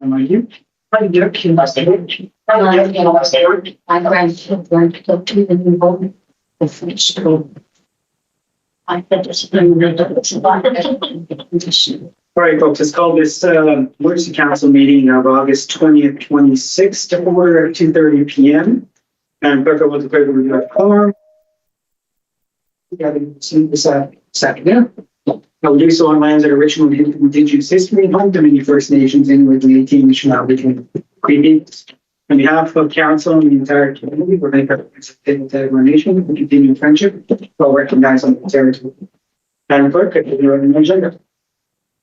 Am I you? My grandchildren go to the new home. The French school. I bet it's a lot. All right, folks, let's call this emergency council meeting of August 20th, 26th to order at 2:30 p.m. And clerk will declare that we have quorum. We got to see this second. We'll do so on lands that are rich in indigenous history and home to many First Nations in with the 18 mission now between previous. On behalf of council and the entire community, we're making our nation and continue friendship while recognizing the territory. Madam Clerk, could you run the agenda?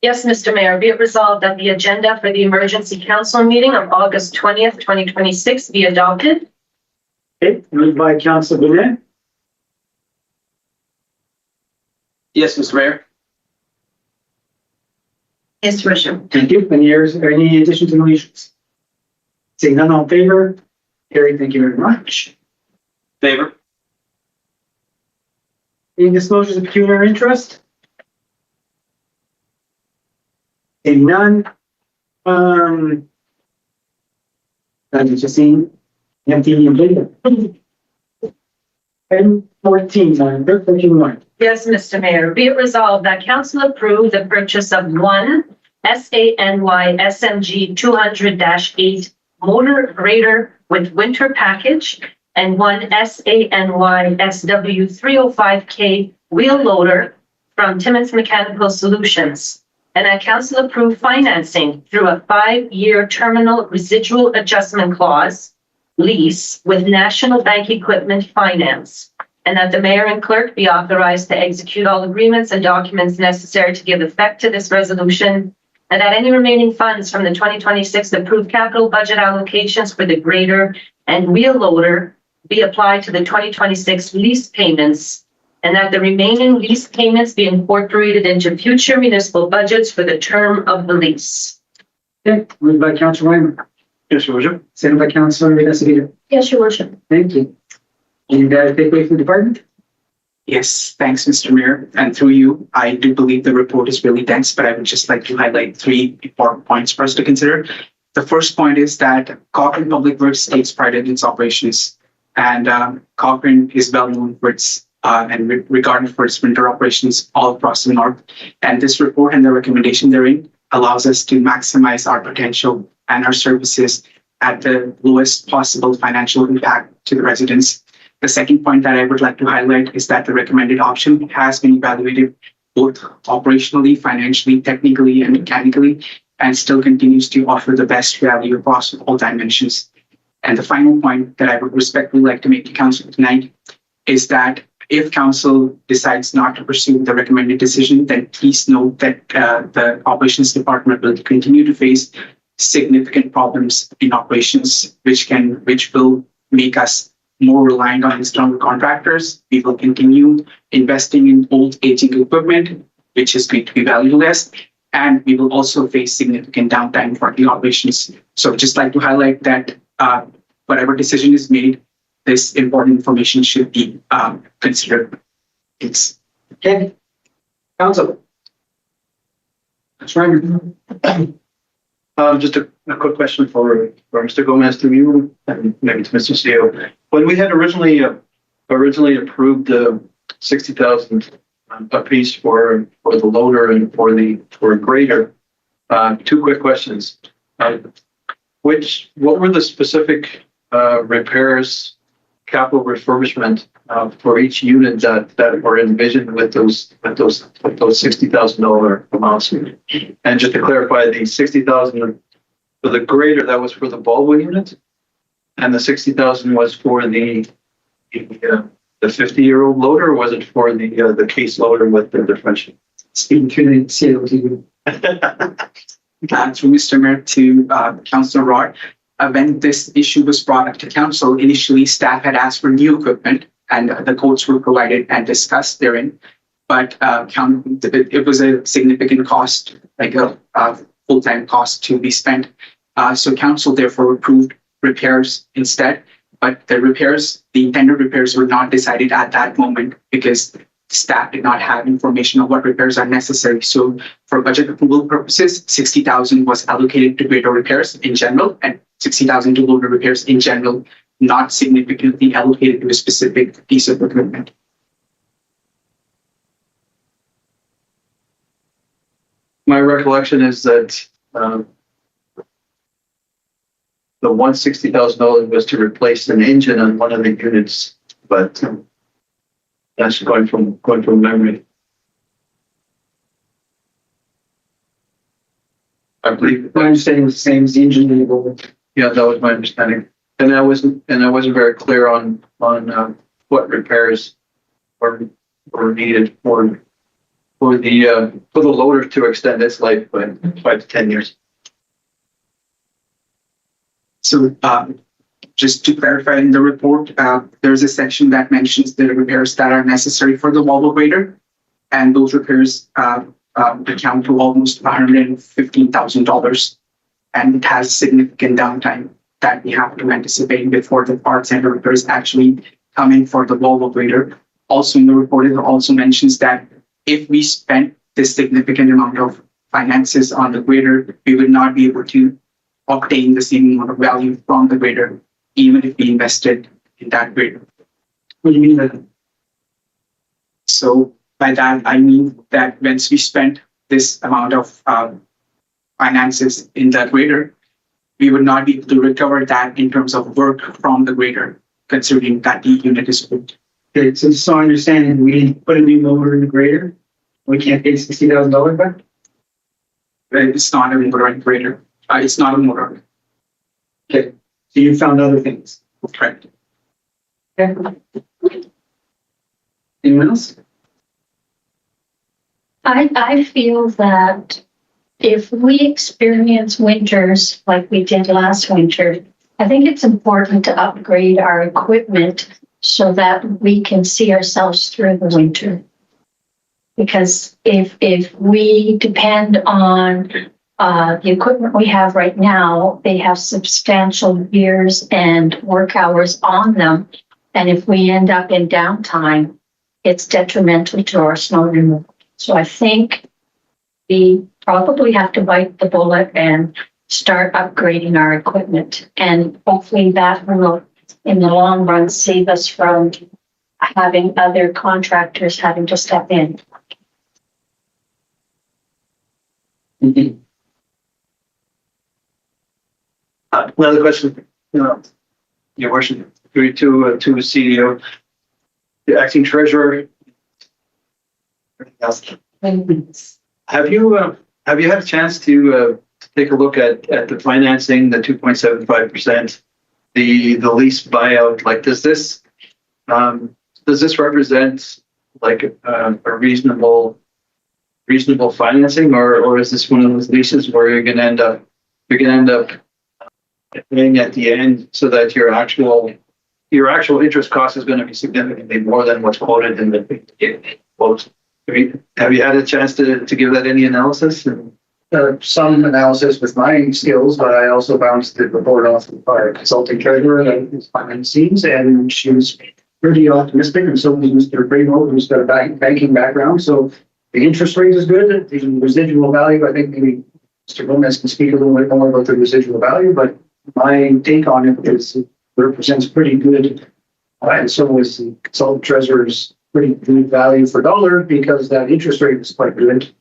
Yes, Mr. Mayor, be it resolved that the agenda for the emergency council meeting of August 20th, 2026 be adopted. Okay, moved by Councilor Bonet. Yes, Mr. Mayor. Yes, Worship. Thank you. Any additions and deletions? Seeing none, all in favor? Carried. Thank you very much. Favor. Any disclosures of pecuniary interest? Seeing none. As you just seen, empty and vacant. Item 14, Madam Clerk, 14-1. Yes, Mr. Mayor, be it resolved that council approve the purchase of one SANY SMG 200-8 motor grader with winter package and one SANY SW 305K wheel loader from Timmins Mechanical Solutions. And that council approve financing through a 5-year terminal residual adjustment clause lease with National Bank Equipment Finance. And that the mayor and clerk be authorized to execute all agreements and documents necessary to give effect to this resolution, and that any remaining funds from the 2026 approved capital budget allocations for the grader and wheel loader be applied to the 2026 lease payments, and that the remaining lease payments be incorporated into future municipal budgets for the term of the lease. Okay, moved by Councilor Wyman. Yes, Your Worship. Seconded by Councilor Escobedo. Yes, Your Worship. Thank you. And take away from the department? Yes, thanks, Mr. Mayor. And through you, I do believe the report is really dense, but I would just like to highlight 3 important points for us to consider. The first point is that Cochrane Public Works takes pride in its operations, and Cochrane is well known for its and regarded for its winter operations all across the north. And this report and the recommendation therein allows us to maximize our potential and our services at the lowest possible financial impact to the residents. The second point that I would like to highlight is that the recommended option has been evaluated both operationally, financially, technically, and mechanically, and still continues to offer the best value across all dimensions. And the final point that I would respectfully like to make to council tonight is that if council decides not to pursue the recommended decision, then please note that the operations department will continue to face significant problems in operations, which will make us more reliant on external contractors. We will continue investing in old aging equipment, which is going to be valueless. And we will also face significant downtime for the operations. So just like to highlight that whatever decision is made, this important information should be considered. Thanks. Okay. Council. That's right. Just a quick question for Mr. Gomez to you, and maybe to Mr. CEO. When we had originally approved the 60,000 a piece for the loader and for a grader, 2 quick questions. What were the specific repairs, capital refurbishment for each unit that were envisioned with those $60,000 amounts? And just to clarify, the $60,000 for the grader, that was for the Baldwin unit, and the $60,000 was for the 50-year-old loader, or was it for the case loader with the differential? Speaking through the COT. Through Mr. Mayor to Councillor Rod. When this issue was brought up to council, initially staff had asked for new equipment, and the quotes were provided and discussed therein. But it was a significant cost, like a full-time cost to be spent. So council therefore approved repairs instead. But the intended repairs were not decided at that moment because staff did not have information of what repairs are necessary. So for budget approval purposes, 60,000 was allocated to greater repairs in general and 60,000 to loader repairs in general, not significantly allocated to a specific piece of equipment. My recollection is that, the $160,000 was to replace an engine on one of the units, but that's going from memory. I believe, My understanding was the same as the engine label. yeah, that was my understanding. And I wasn't very clear on what repairs were needed for the loader to extend its life by 5 to 10 years. So just to clarify in the report, there's a section that mentions the repairs that are necessary for the Volvo grader. And those repairs account to almost $115,000. And it has significant downtime that we have to anticipate before the parts and the repairs actually come in for the Volvo grader. Also in the report, it also mentions that if we spent this significant amount of finances on the grader, we would not be able to obtain the same amount of value from the grader, even if we invested in that grader. What do you mean by that? So by that, I mean that once we spent this amount of finances in that grader, we would not be able to recover that in terms of work from the grader, considering that the unit is old. Okay, so just so I understand, we didn't put a new motor in the grader. We can't pay $60,000 back? It's not a motor grader. It's not a motor. Okay, so you found other things. Correct. Okay. Anyone else? I feel that if we experience winters like we did last winter, I think it's important to upgrade our equipment so that we can see ourselves through the winter. Because if we depend on the equipment we have right now, they have substantial years and work hours on them. And if we end up in downtime, it's detrimental to our snow removal. So I think we probably have to bite the bullet and start upgrading our equipment. And hopefully that will, in the long run, save us from having other contractors having to step in. Mhm. Another question, Your Worship, to CEO, the acting treasurer. Have you had a chance to take a look at the financing, the 2.75%, the lease buyout? Like, does this represent like a reasonable financing, or is this one of those leases where you're going to end up paying at the end so that your actual interest cost is going to be significantly more than what's quoted in the quote? Have you had a chance to give that any analysis? Some analysis with my skills, but I also bounced the report off of our consulting treasurer that is behind the scenes, and she was pretty optimistic, and so was Mr. Bravo, who's got a banking background. So the interest rate is good. The residual value, I think maybe Mr. Gomez can speak a little bit more about the residual value, but my take on it is it represents pretty good, and so is the consultant treasurer's pretty good value for dollar, because that interest rate is quite good.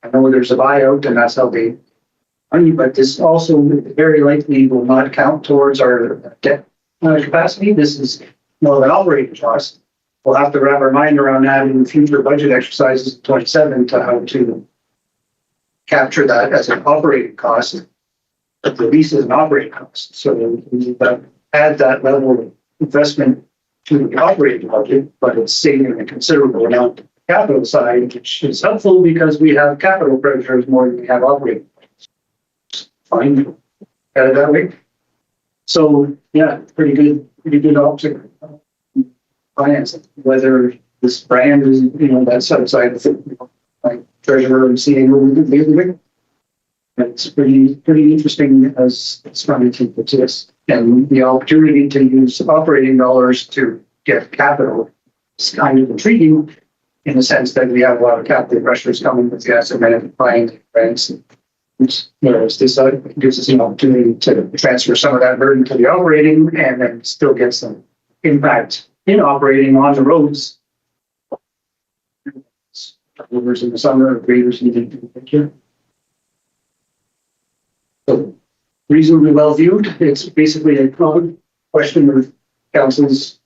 I know there's a buyout and that's how they, but this also very likely will not count towards our debt capacity. This is more of an operating cost. We'll have to wrap our mind around that in future budget exercises 27 to how to capture that as an operating cost. But the lease is an operating cost. So we need to add that level of investment to the operating budget, but it's saving a considerable amount on the capital side, which is helpful because we have capital pressures more than we have operating. Fine, got it that way. So yeah, pretty good option. Financing, whether this brand is, that's outside of like treasurer and CEO. It's pretty interesting as it's financing exists. And the opportunity to use operating dollars to get capital is kind of intriguing. in the sense that we have a lot of capital pressures coming with the asset management client grants. Whereas this gives us an opportunity to transfer some of that burden to the operating and then still get some impact in operating on the roads. Rivers in the summer, graders in the winter. So reasonably well viewed. It's basically a common question of council's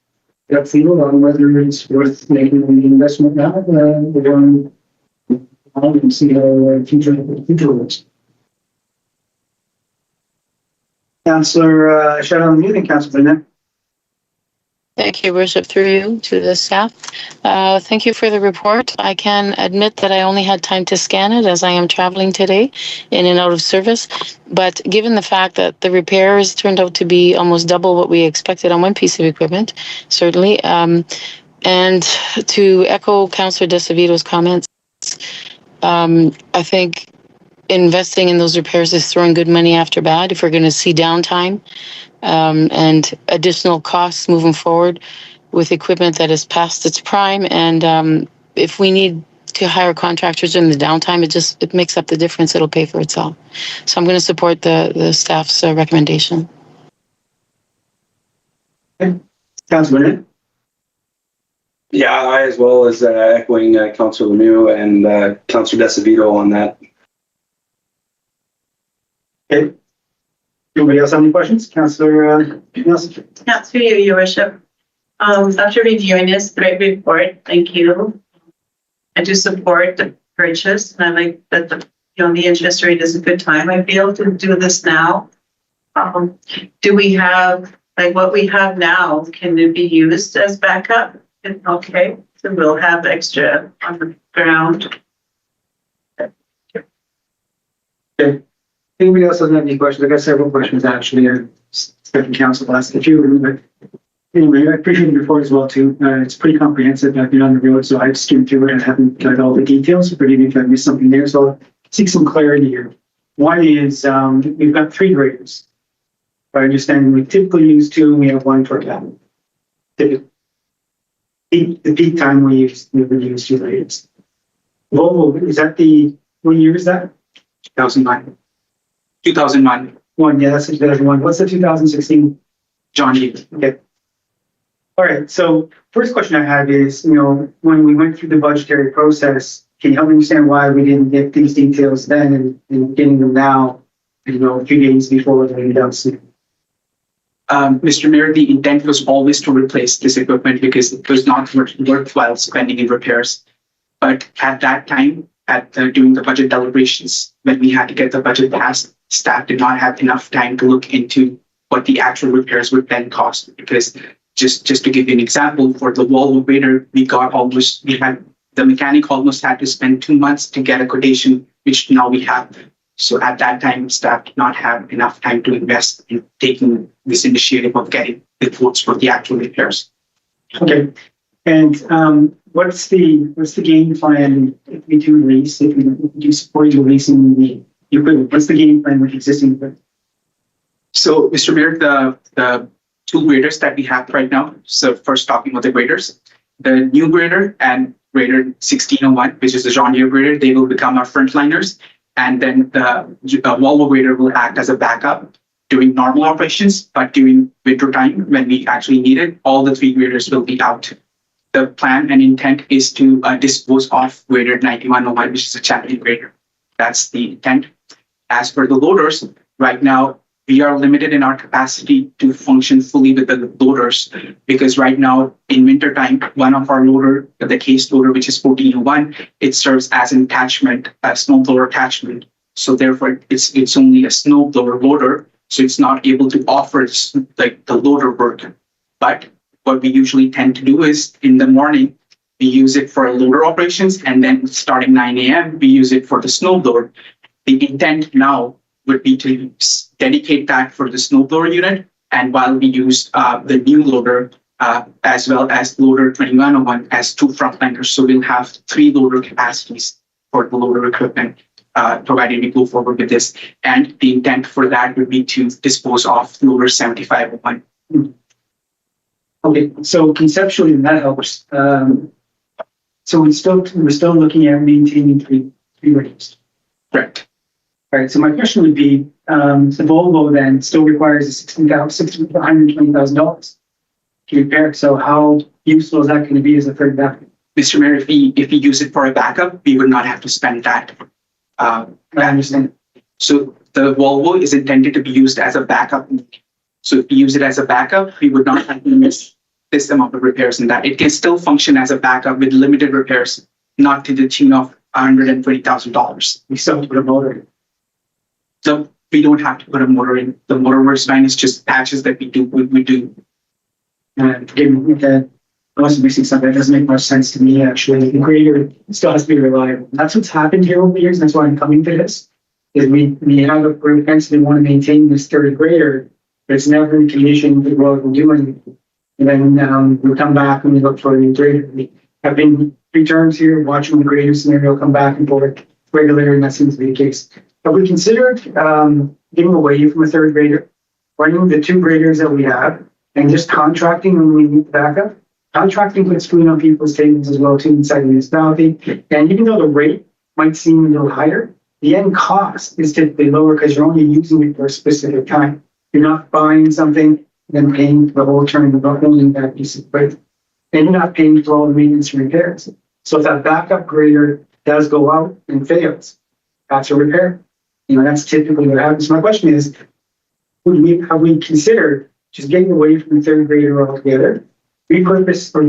gut feel on whether it's worth making the investment now or going on and see how future looks. Councillor Shadow, you think Councillor Burnett? Thank you, Worship, through you to the staff. Thank you for the report. I can admit that I only had time to scan it as I am traveling today in and out of service. But given the fact that the repairs turned out to be almost double what we expected on one piece of equipment, certainly, and to echo Councillor DeSavito's comments, I think investing in those repairs is throwing good money after bad if we're going to see downtime and additional costs moving forward with equipment that is past its prime. And if we need to hire contractors in the downtime, it makes up the difference. It'll pay for itself. So I'm going to support the staff's recommendation. Councillor Burnett? Yeah, I as well as echoing Councillor Lemieux and Councillor DeSavito on that. Okay. Anybody else have any questions? Councillor Nelson? Yeah, through you, Your Worship. After reviewing this great report, thank you. I do support the purchase, and I like that the interest rate is a good time. I feel to do this now. Do we have what we have now? Can it be used as backup? Okay, so we'll have extra on the ground. Okay. Anybody else doesn't have any questions? I got several questions actually. Second council asked a few of them, but anyway, I appreciate the report as well too. It's pretty comprehensive. I've been on the road, so I've skimmed through it and haven't got all the details. Forgive me if I missed something there. So I'll seek some clarity here. One is we've got 3 graders. I understand we typically use 2 and we have 1 per cabin. The peak time we would use 2 graders. Volvo, is that what year is that? 2009. 2009. One, yeah, that's 2001. What's the 2016? John Deere. Okay. All right. So first question I have is, when we went through the budgetary process, can you help me understand why we didn't get these details then and getting them now, a few days before the announcement? Mr. Mayor, the intent was always to replace this equipment because it was not worthwhile spending in repairs. But at that time, during the budget deliberations, when we had to get the budget passed, staff did not have enough time to look into what the actual repairs would then cost. Because just to give you an example, for the Volvo grader, the mechanic almost had to spend 2 months to get a quotation, which now we have. So at that time, staff did not have enough time to invest in taking this initiative of getting the quotes for the actual repairs. Okay. And what's the game plan if we do lease, if we do support you leasing the equipment? What's the game plan with existing equipment? So, Mr. Mayor, the 2 graders that we have right now, so first talking about the graders, the new grader and grader 1601, which is the John Deere grader, they will become our frontliners. And then the Volvo grader will act as a backup during normal operations, but during winter time, when we actually need it, all the 3 graders will be out. The plan and intent is to dispose of grader 9101, which is a champion grader. That's the intent. As for the loaders, right now, we are limited in our capacity to function fully with the loaders because right now in winter time, one of our loader, the case loader, which is 1401, it serves as an attachment, a snow blower attachment. So therefore, it's only a snow blower loader, so it's not able to offer the loader work. But what we usually tend to do is in the morning, we use it for loader operations, and then starting 9 a.m., we use it for the snow blower. The intent now would be to dedicate that for the snowblower unit, and while we use the new loader as well as loader 2101 as 2 frontliners, so we'll have 3 loader capacities for the loader equipment, provided we go forward with this. And the intent for that would be to dispose of loader 7501. Okay, so conceptually that helps. So we're still looking at maintaining three graders. Correct. All right, so my question would be, the Volvo then still requires $120,000 to repair. So how useful is that going to be as a third backup? Mr. Mayor, if we use it for a backup, we would not have to spend that. I understand. So the Volvo is intended to be used as a backup. So if we use it as a backup, we would not have to miss this amount of repairs in that. It can still function as a backup with limited repairs, not to the tune of $120,000. We still have to put a motor in. So we don't have to put a motor in. The motor works fine. It's just patches that we do. And forgive me, that I must be missing something. That doesn't make much sense to me, actually. The grader still has to be reliable. That's what's happened here over the years. That's why I'm coming to this. Is we have a propensity to want to maintain this third grader, but it's never in condition to go out and do anything. And then we come back and we look for a new grader. We have been 3 terms here watching the grader scenario come back and forth regularly, and that seems to be the case. Have we considered getting away from a third grader, running the 2 graders that we have, and just contracting when we need backup? Contracting puts food on people's tables as well too inside the municipality. And even though the rate might seem a little higher, the end cost is typically lower because you're only using it for a specific time. You're not buying something and then paying for the whole term of owning that piece of equipment. And you're not paying for all the maintenance and repairs. So if that backup grader does go out and fails, that's a repair. That's typically what happens. My question is, have we considered just getting away from the third grader altogether, repurpose or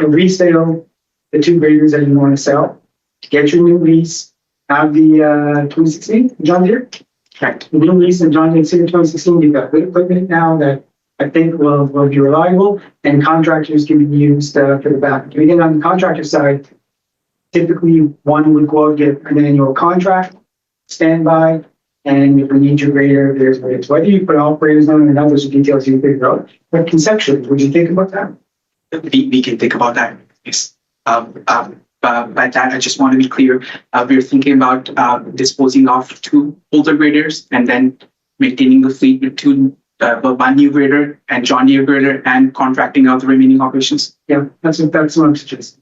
resale the 2 graders that you want to sell, to get your new lease, have the 2016 John Deere? Correct. The new lease in John Deere 2016, you've got good equipment now that I think will be reliable, and contractors can be used for the back. Again, on the contractor side, typically one would go out and get an annual contract, standby, and if we need your grader, there's rates. Whether you put operators on and others details you figure out, but conceptually, would you think about that? We can think about that. Yes. But that I just want to be clear. We're thinking about disposing of 2 older graders and then maintaining the fleet with 1 new grader and John Deere grader and contracting out the remaining operations. Yeah, that's what I'm suggesting.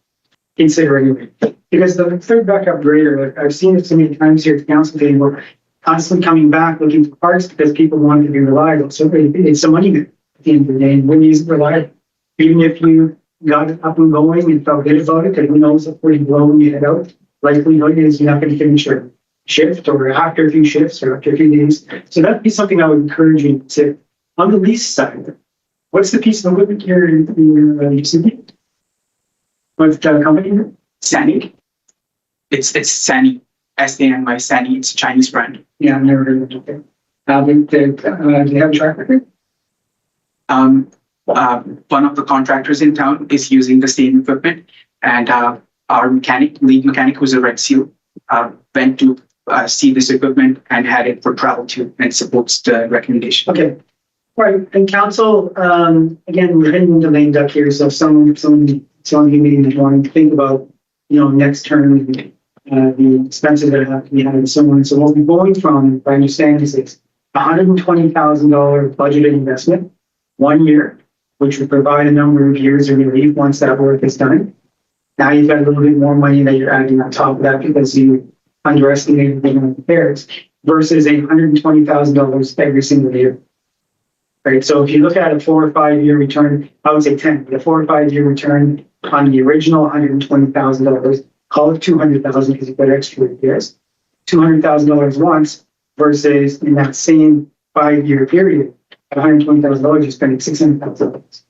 Consider anyway. Because the third backup grader, I've seen it so many times here at the council table, constantly coming back looking for parts because people want it to be reliable. So it's a money at the end of the day. And when it's reliable, even if you got it up and going and felt good about it, because who knows before you blow and you head out, likelihood is you're not going to finish your shift or after a few shifts or after a few days. So that'd be something I would encourage you to. On the lease side, what's the piece of equipment you're using? What's the company? Sany. It's Sany. SANY Sany. It's a Chinese brand. Yeah, I've never heard of it. Do they have a track record? One of the contractors in town is using the same equipment, and our lead mechanic, who's a Red Seal, went to see this equipment and had it for travel too, and supports the recommendation. Okay. All right. And council, again, we're heading into lame duck here, so some of you may want to think about, next term, the expenses that have to be had and so on. So we'll be going from, if I understand this, it's $120,000 budgeted investment, 1 year, which would provide a number of years of relief once that work is done. Now you've got a little bit more money that you're adding on top of that because you underestimated the repairs versus $120,000 every single year. Right. So if you look at a 4 or 5 year return, I would say 10, but a 4 or 5 year return on the original $120,000, call it $200,000 because you've got extra repairs, $200,000 once versus in that same 5 year period, at $120,000, you're spending $600,000.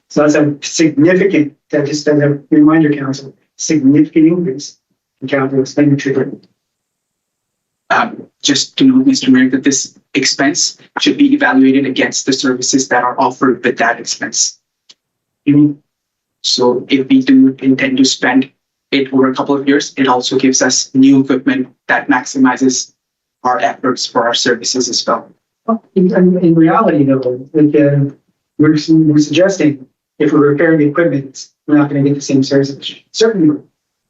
So that's a significant, just as a reminder, council, significant increase in capital expenditure. Just to note, Mr. Mayor, that this expense should be evaluated against the services that are offered with that expense. So if we do intend to spend it over a couple of years, it also gives us new equipment that maximizes our efforts for our services as well. In reality, though, we're suggesting if we repair the equipment, we're not going to get the same services. Certainly,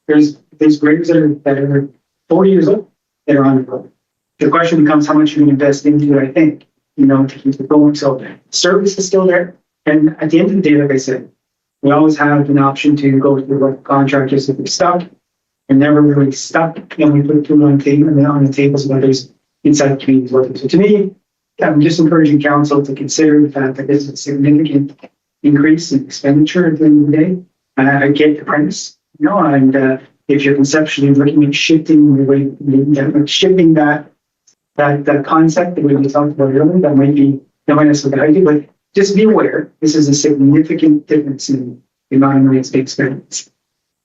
there's graders that are 40 years old that are on the road. The question becomes how much you invest into it, I think, to keep it going. So service is still there. And at the end of the day, like I said, We always have an option to go to the local contractors if we're stuck. We're never really stuck, and we put two on the tables when there's inside communities working. So to me, I'm just encouraging council to consider the fact that this is a significant increase in expenditure at the end of the day. I get the premise, and if you're conceptually looking at shifting the way, shifting that concept that we talked about earlier, that might not necessarily be but just be aware, this is a significant difference in the amount of money it's being spent.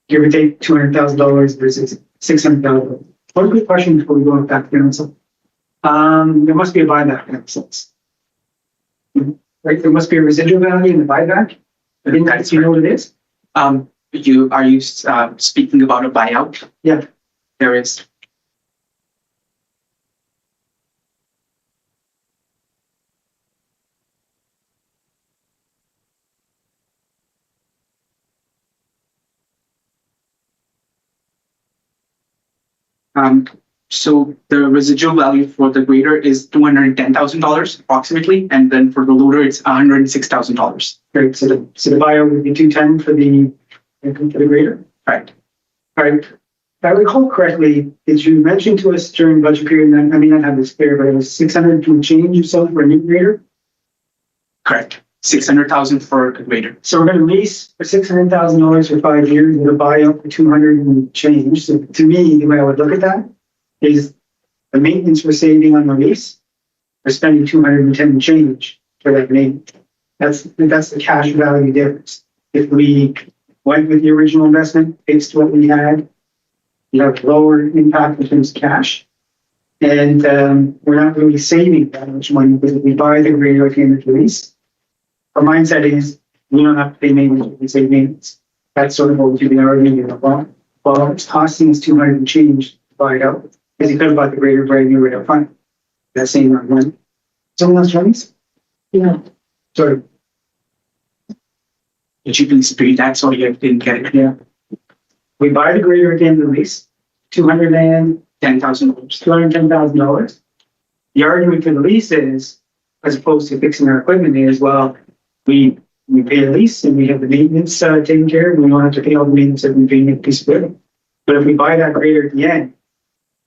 Give or take $200,000 versus $600,000. One quick question before we go back to council. There must be a buyback in that sense. Right, there must be a residual value in the buyback. I didn't actually know what it is. Are you speaking about a buyout? Yeah. There is. So the residual value for the grader is $210,000 approximately, and then for the loader it's $106,000. Great. So the buyout would be 210 for the grader. Right. All right. If I recall correctly, did you mention to us during budget period, and I may not have this clear, but it was 600 to change yourself for a new grader? Correct. 600,000 for the grader. So we're going to lease for $600,000 for 5 years with a buyout for 200 and change. So to me, the way I would look at that is the maintenance we're saving on the lease. We're spending 210 and change for that maintenance. That's the cash value difference. If we went with the original investment, fixed what we had, you have lower impact in terms of cash. And we're not really saving that much money because if we buy the grader at the end of the lease, our mindset is we don't have to pay maintenance, we save maintenance. That's sort of what we've been arguing about. Well, it's costing us 200 and change to buy it out. Because you could have bought the grader brand new right up front. That same argument. Someone else join us? Yeah. Sorry. Did you please repeat that? Sorry, I didn't get it. Yeah. We buy the grader at the end of the lease, $210,000. $210,000. The argument for the lease is, as opposed to fixing our equipment, is well, we pay a lease and we have the maintenance taken care of. We don't have to pay all the maintenance that we pay in a piece of equipment. But if we buy that grader at the end,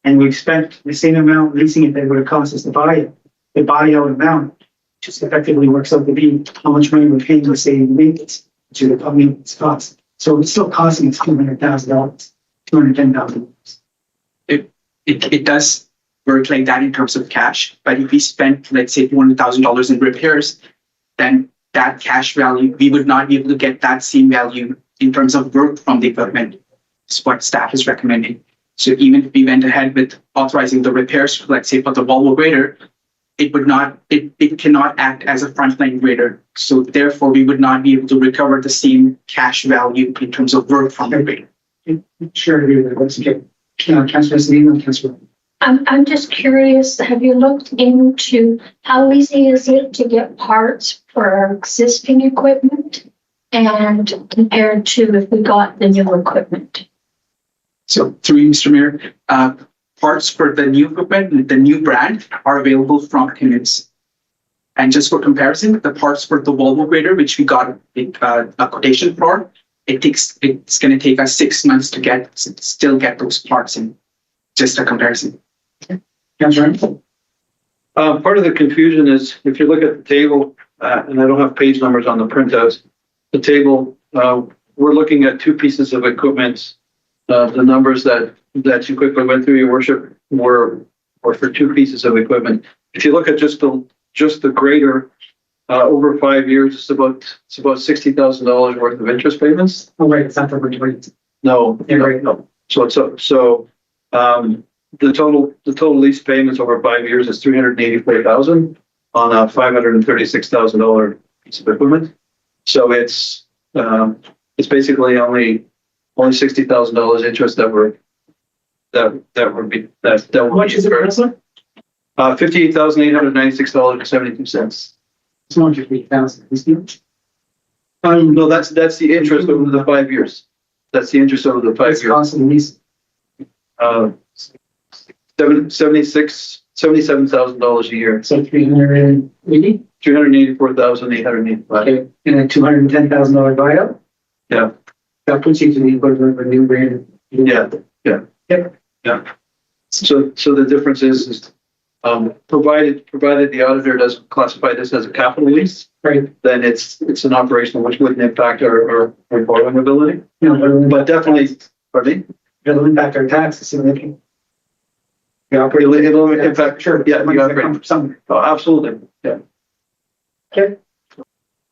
and we've spent the same amount leasing it that it would have cost us to buy it, the buyout amount just effectively works out to be how much money we're paying to save maintenance, which is the maintenance cost. So it's still costing us $200,000, $210,000. It does work like that in terms of cash, but if we spent, let's say, $200,000 in repairs, then that cash value, we would not be able to get that same value in terms of work from the equipment, is what staff is recommending. So even if we went ahead with authorizing the repairs, let's say for the Volvo grader, it cannot act as a frontline grader. So therefore, we would not be able to recover the same cash value in terms of work from the grader. Sure, agree with that. That's okay. Councilor Sedin and Councilor. I'm just curious, have you looked into how easy is it to get parts for our existing equipment and compared to if we got the new equipment? So through you, Mr. Mayor, parts for the new equipment, the new brand are available from Cummins. And just for comparison, the parts for the Volvo grader, which we got a quotation for, it's going to take us 6 months to still get those parts in. Just a comparison. Councilor. Part of the confusion is if you look at the table, and I don't have page numbers on the printouts, the table, we're looking at two pieces of equipment. The numbers that you quickly went through, Your Worship, were for two pieces of equipment. If you look at just the grader, over 5 years, it's about $60,000 worth of interest payments. Oh, right, it's not for rate. No, Yeah, right. no. So the total lease payments over 5 years is $384,000 on a $536,000 piece of equipment. So it's basically only $60,000 interest that would be. How much is it, Councilor? $58,896.72. It's not just 8,000, isn't it? No, that's the interest over the 5 years. That's the interest over the 5 It's years. costing lease. $77,000 a year. So 380? $384,885. Okay, and a $210,000 buyout? Yeah. That puts you to the equivalent of a new grader. Yeah, yeah. Yep. Yeah. So the difference is, provided the auditor doesn't classify this as a capital lease, Right. then it's an operational which wouldn't impact our borrowing ability. You know, But definitely, pardon me? it'll impact our taxes significantly. Yeah, It'll impact, sure. yeah, the Money's gonna operating. come from somewhere. Oh, absolutely, yeah. Okay.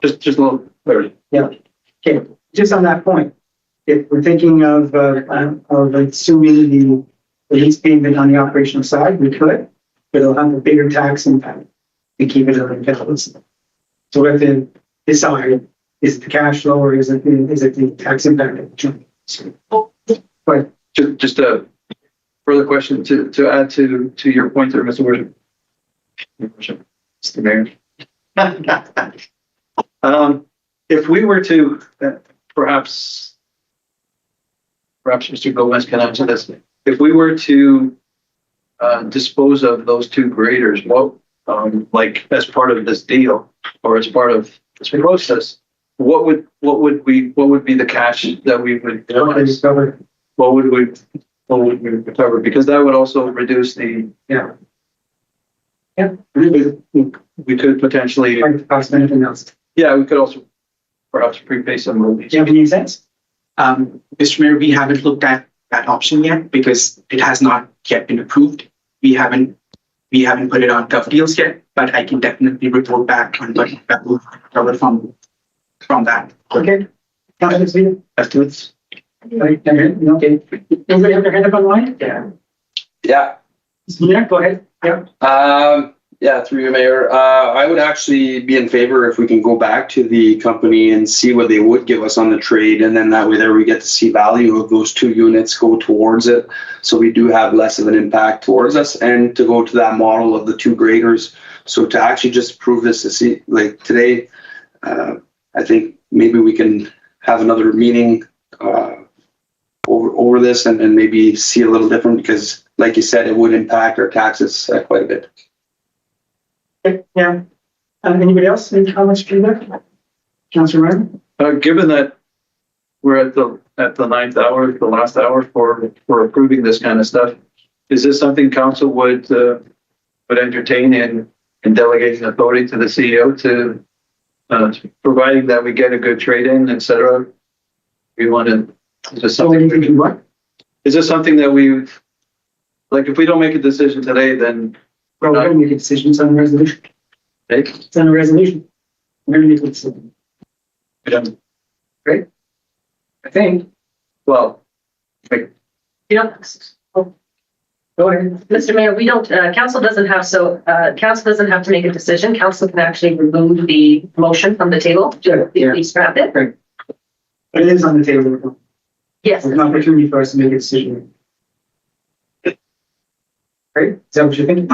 Just a little clarity. Okay, just on that point, if we're thinking of assuming the lease payment on the operational side, we could, but it'll have a bigger tax impact to keep it on the bills. So we have to decide, is it the cash flow or is it the tax impact? But Just a further question to add to your point there, Mr. Worship. Mr. Mayor. If we were to, perhaps Mr. Gomez can answer this. If we were to dispose of those two graders, what, like as part of this deal or as part of this process, what would be the cash that we would discover, what would we recover? Because that would also reduce the, we could potentially, cost anything else. yeah, we could also perhaps prepay some of these. Do you have any sense? Mr. Mayor, we haven't looked at that option yet because it has not yet been approved. We haven't put it on Gov Deals yet, but I can definitely report back on what that will recover from that. Okay. Councilor Sweden? Estimates? Right, okay. Anybody have their hand up online? Yeah. Yeah. Yeah, go ahead. Yeah. Yeah, through you, Mayor. I would actually be in favor if we can go back to the company and see what they would give us on the trade. And then that way there we get to see value of those two units go towards it. So we do have less of an impact towards us and to go to that model of the two graders. So to actually just prove this to see like today, I think maybe we can have another meeting over this and maybe see a little different because like you said, it would impact our taxes quite a bit. Okay, yeah. Anybody else? Any comments for that? Councilor Ryan? Given that we're at the ninth hour, the last hour for approving this kind of stuff, is this something council would entertain in delegating authority to the CEO to providing that we get a good trade in, et cetera? We want to. Is this something? What? Is this something that we like? If we don't make a decision today, then Well, we're going to make a decision. It's on the resolution. okay. It's on the resolution. We're going to make a decision. Great. I think. Well, Yeah. Go ahead. Mr. Mayor, we don't, council doesn't have to make a decision. Council can actually remove the motion from the table. Yeah. Please scrap it. But it is on the table. Yes. There's an opportunity for us to make a decision. Right? Is that what you think?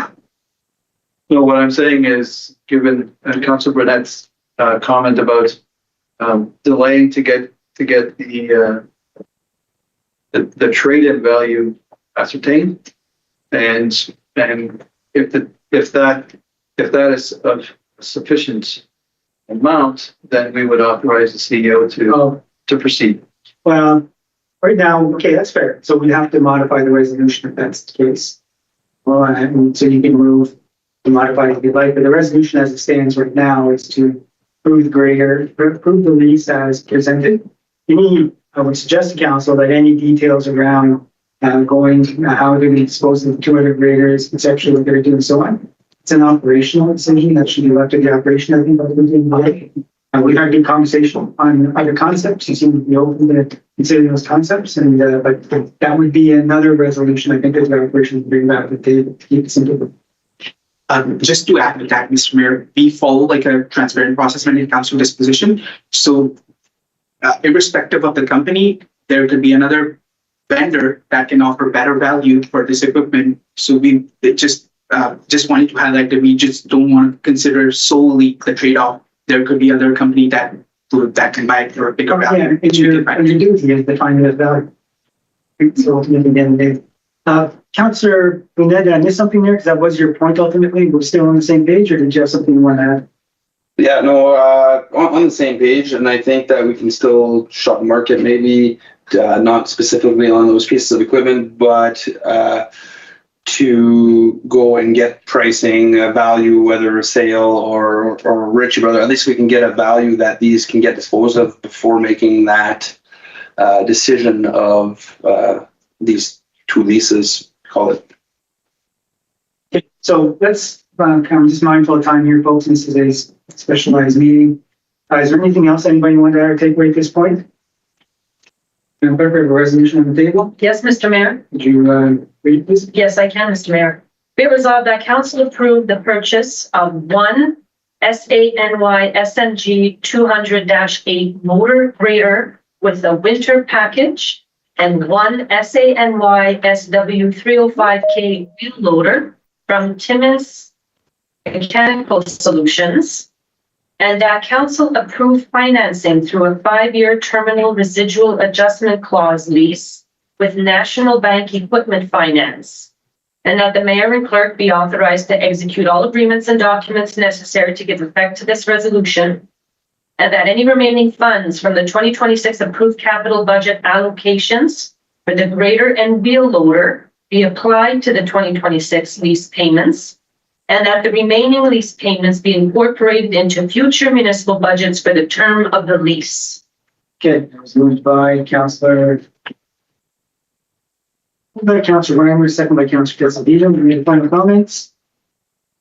no, what I'm saying is, given Councilor Burnett's comment about delaying to get the trade-in value ascertained, and if that is of sufficient amount, then we would authorize the CEO to proceed. Well, right now, okay, that's fair. So we have to modify the resolution if that's the case. Well, and so you can move to modify it if you'd like, but the resolution as it stands right now is to approve the lease as presented. I would suggest to council that any details around how they're disposing of the 200 graders, conceptually what they're doing and so on. It's an operational decision that should be left to the operation, I think, of the we had a good conversation on other concepts. You seem to be open to considering those concepts, and but that would be another resolution. I think that the operation would bring back to the table to keep it simple. Just to add to that, Mr. Mayor, we follow like a transparent process when it comes to disposition. So irrespective of the company, there could be another vendor that can offer better value for this equipment. So we just wanted to highlight that we just don't want to consider solely the trade-off. There could be other company that can buy it for a bigger value. Yeah, and your duty is defining that value. So ultimately, again, Councillor Burnett, did I miss something there? Because that was your point ultimately. We're still on the same page, or did you have something you want to add? Yeah, no, on the same page, and I think that we can still shop the market, maybe not specifically on those pieces of equipment, but to go and get pricing, value, whether a sale or Ritchie Brother. At least we can get a value that these can get disposed of before making that decision of these two leases. Call it. Okay, so let's kind of just mindful of time here, folks. This is a specialized meeting. Is there anything else anybody want to add or take away at this point? And Clerk, we have a resolution on the table. Yes, Mr. Mayor? Would you read this? Yes, I can, Mr. Mayor. Be it resolved that council approve the purchase of one SANY SMG 200-8 motor grader with a winter package and one SANY SW 305K wheel loader from Timmins Mechanical Solutions, and that council approve financing through a 5-year terminal residual adjustment clause lease with National Bank Equipment Finance, and that the mayor and clerk be authorized to execute all agreements and documents necessary to give effect to this resolution, and that any remaining funds from the 2026 approved capital budget allocations for the grader and wheel loader be applied to the 2026 lease payments, and that the remaining lease payments be incorporated into future municipal budgets for the term of the lease. Okay, it was moved by Councillor Reimer, second by Councillor Cassidy. Any final comments?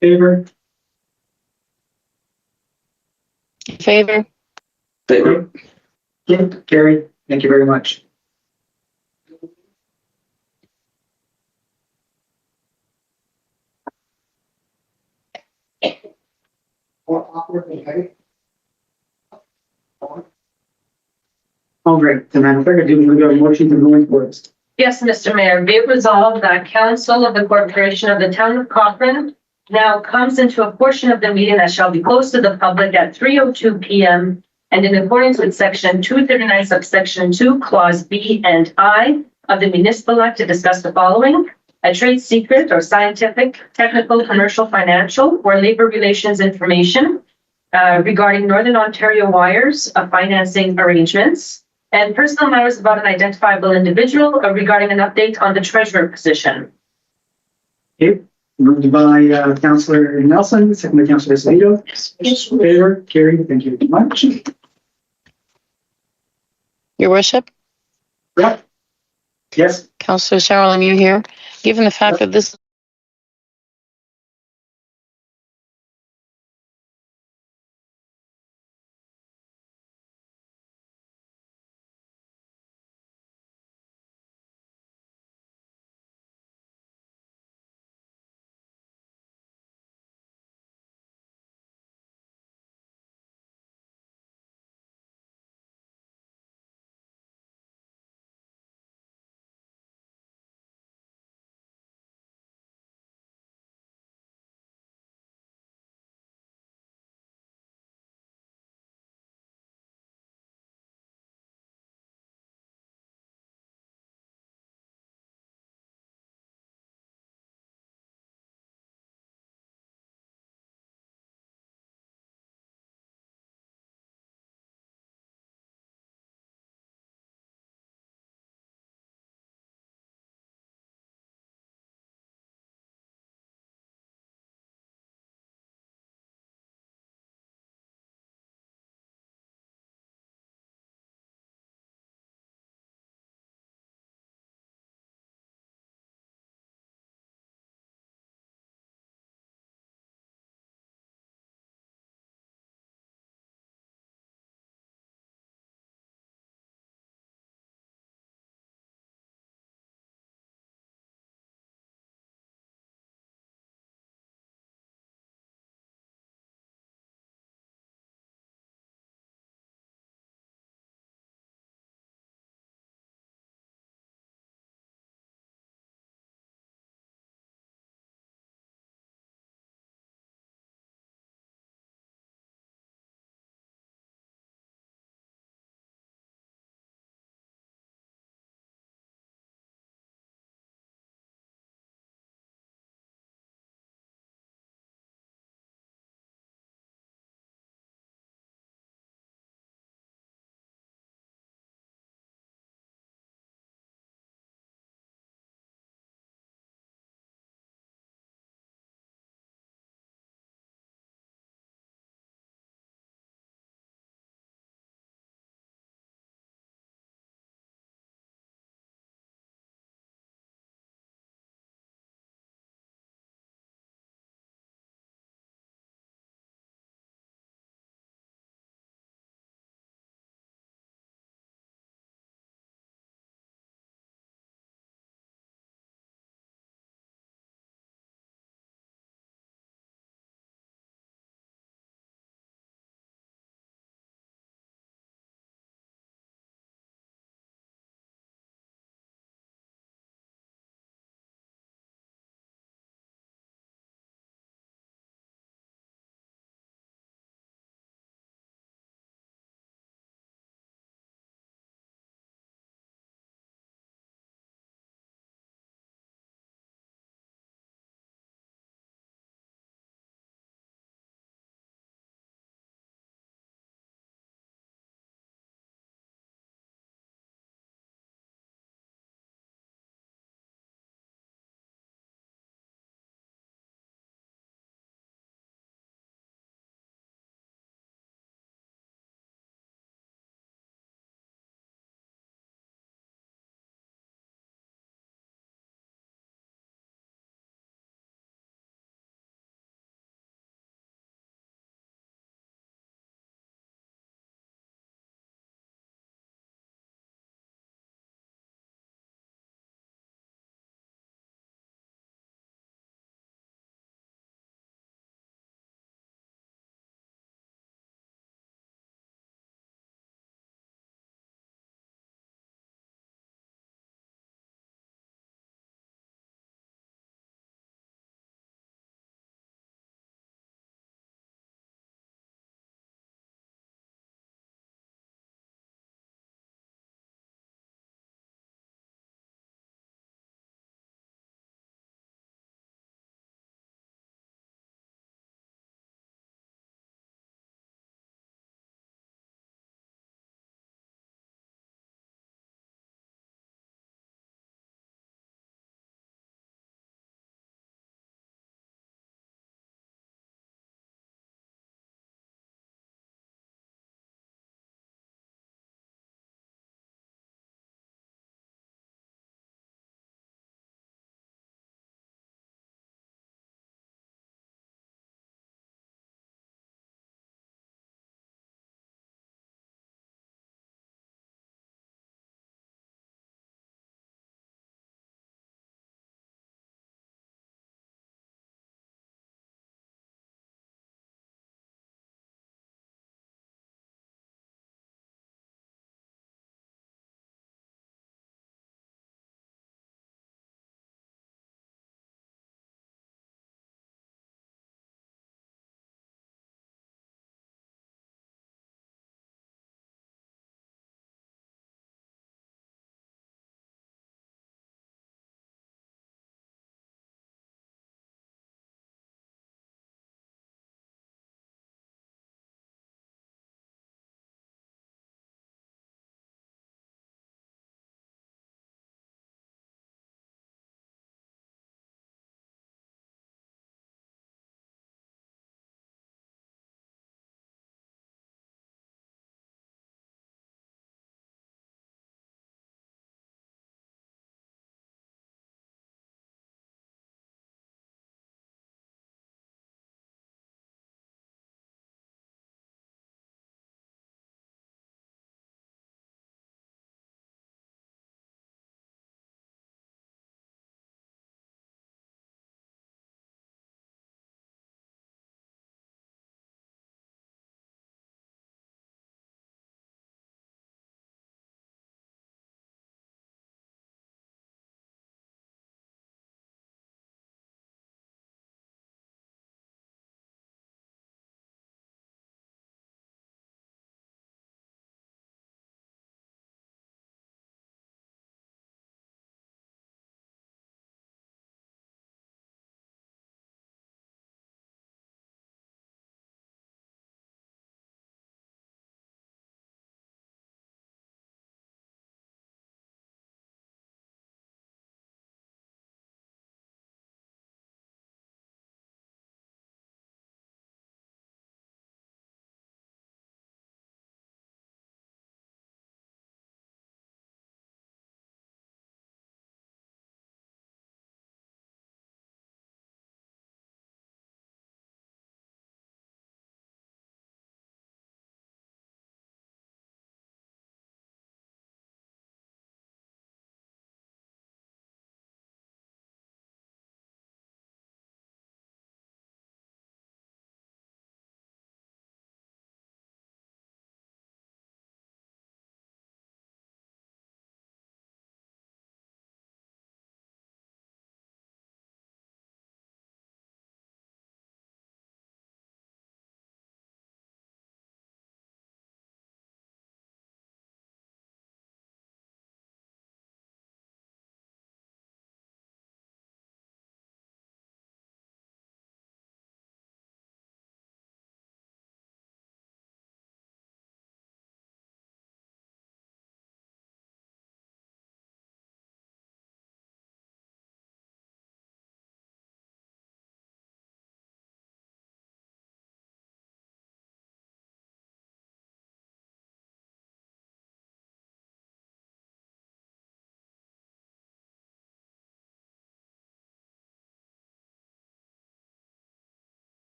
Favor? In favor? Favor. Yeah, carried. Thank you very much. All right, the Madam Clerk, do we have a motion to go into words? Yes, Mr. Mayor, be it resolved that council of the corporation of the town of Cochrane now comes into a portion of the meeting that shall be closed to the public at 3:02 p.m. and in accordance with section 239 subsection 2 clause B and I of the Municipal Act to discuss the following: a trade secret or scientific, technical, commercial, financial, or labor relations information regarding Northern Ontario wires of financing arrangements, and personal matters about an identifiable individual or regarding an update on the treasurer position. Okay, moved by Councillor Nelson, second by Councillor Esposito. Favor? Carried. Thank you very much. Your worship, Yeah. Yes. Councillor Cheryl, am you here? Given the fact that this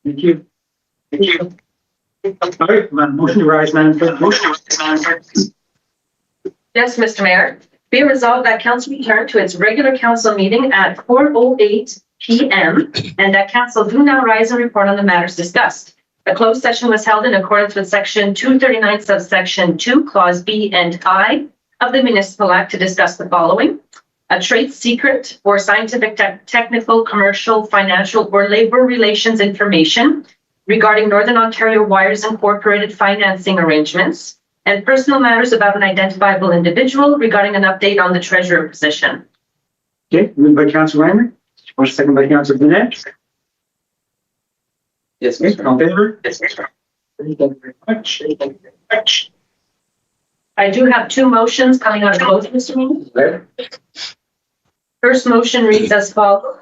Thank you. Thank you. All right, motion to rise, Madam Clerk. Yes, Mr. Mayor. Be resolved that council return to its regular council meeting at 4:08 PM and that council do now rise and report on the matters discussed. A closed session was held in accordance with section 239 subsection 2 clause B and I of the Municipal Act to discuss the following: a trade secret or scientific, technical, commercial, financial, or labor relations information regarding Northern Ontario Wires Incorporated financing arrangements, and personal matters about an identifiable individual regarding an update on the treasurer position. Okay, moved by Councilor Reimer, or second by Councilor Burnett. Yes, Okay, Mr. all in favor? Thank you very much. Thank you very much. I do have two motions coming out of both, Mr. Mayor. Okay. First motion reads as follows.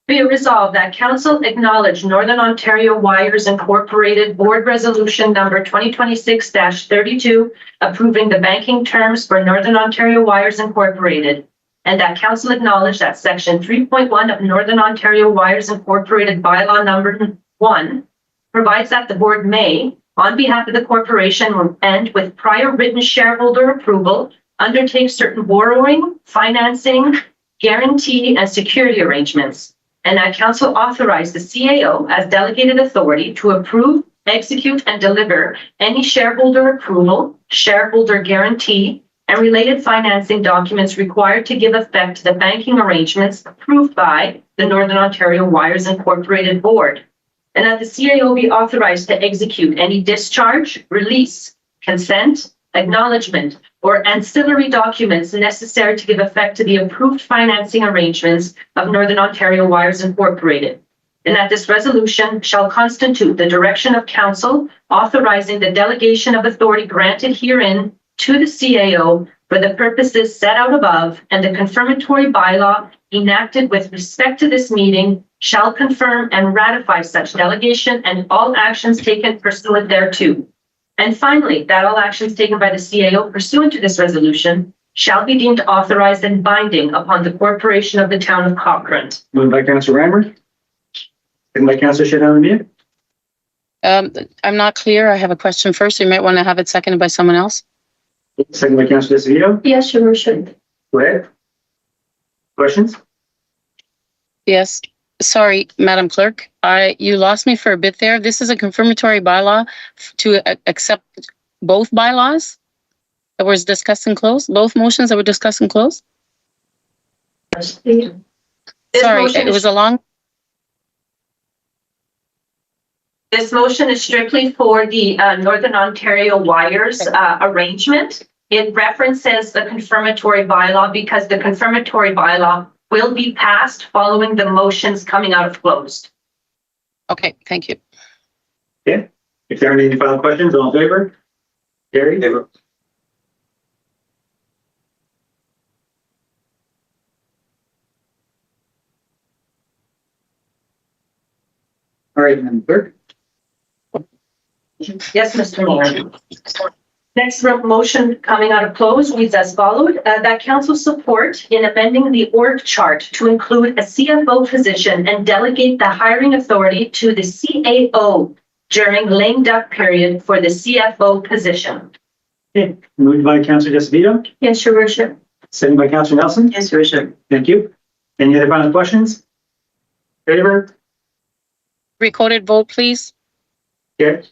Be it resolved that council acknowledge Northern Ontario Wires Incorporated Board Resolution number 2026-32 approving the banking terms for Northern Ontario Wires Incorporated, and that council acknowledge that section 3.1 of Northern Ontario Wires Incorporated bylaw number 1 provides that the board may, on behalf of the corporation and with prior written shareholder approval, undertake certain borrowing, financing, guarantee, and security arrangements, and that council authorize the CAO as delegated authority to approve, execute, and deliver any shareholder approval, shareholder guarantee, and related financing documents required to give effect to the banking arrangements approved by the Northern Ontario Wires Incorporated Board, and that the CAO be authorized to execute any discharge, release, consent, acknowledgement, or ancillary documents necessary to give effect to the approved financing arrangements of Northern Ontario Wires Incorporated, and that this resolution shall constitute the direction of council authorizing the delegation of authority granted herein to the CAO for the purposes set out above, and the confirmatory bylaw enacted with respect to this meeting shall confirm and ratify such delegation and all actions taken pursuant thereto. And finally, that all actions taken by the CAO pursuant to this resolution shall be deemed authorized and binding upon the corporation of the town of Cochrane. Moved by Councilor Reimer. Second by Councilor Shaheen Ahmad. I'm not clear. I have a question first. You might want to have it seconded by someone else. Second by Councilor DeVito. Yes, Your Worship. Go ahead. Questions? Yes. Sorry, Madam Clerk. You lost me for a bit there. This is a confirmatory bylaw to accept both bylaws that was discussed in close, both motions that were discussed in close. This Sorry, motion it was a long. This motion is strictly for the Northern Ontario Wires arrangement. It references the confirmatory bylaw because the confirmatory bylaw will be passed following the motions coming out of closed. Okay, thank you. Okay. If there are any final questions, all in favor? Carried. All right, Madam Clerk. Yes, Mr. Mayor. Next motion coming out of close reads as followed, that council support in amending the org chart to include a CFO position and delegate the hiring authority to the CAO during lame duck period for the CFO position. Okay. Moved by Councilor DeVito. Yes, Your Worship. Second by Councilor Nelson. Yes, Your Worship. Thank you. Any other final questions? Favor? Recorded vote, please. Carried.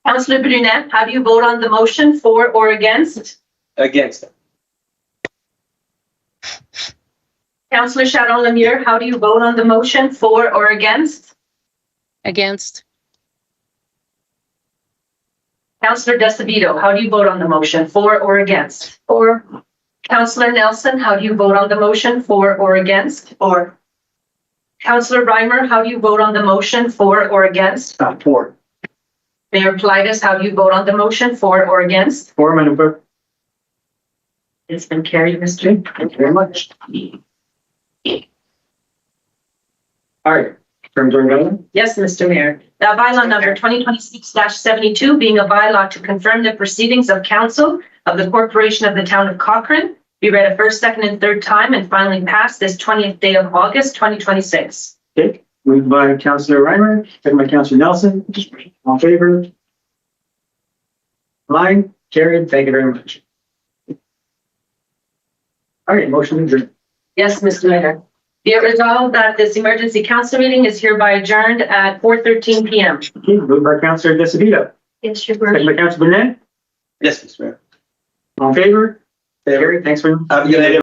Councillor Brunette, how do you vote on the motion, for or against? Against. Councillor Sharon Lemire, how do you vote on the motion, for or against? Against. Councillor DeVito, how do you vote on the motion, for or against? For. Councillor Nelson, how do you vote on the motion, for or against? For. Councillor Reimer, how do you vote on the motion, for or against? For. Mayor Plitus, how do you vote on the motion, for or against? For, Madam Clerk. It's been carried, Mr. Okay, thank you very much. All right, Dorado. Yes, Mr. Mayor. Now, bylaw number 2026-72 being a bylaw to confirm the proceedings of council of the Corporation of the Town of Cochrane be read a first, second, and third time and finally passed this 20th day of August, 2026. Okay, moved by Councillor Reimer, second by Councillor Nelson. All in favor? Line carried. Thank you very much. All right, motion adjourned. Yes, Mr. Mayor. Be it resolved that this emergency council meeting is hereby adjourned at 4:13 PM. Okay, moved by Councillor Decidido, Yes, your second by worship. Councillor Burnett. Yes, Mr. Mayor. All in favor? Carried. Thanks very much. Have a good night,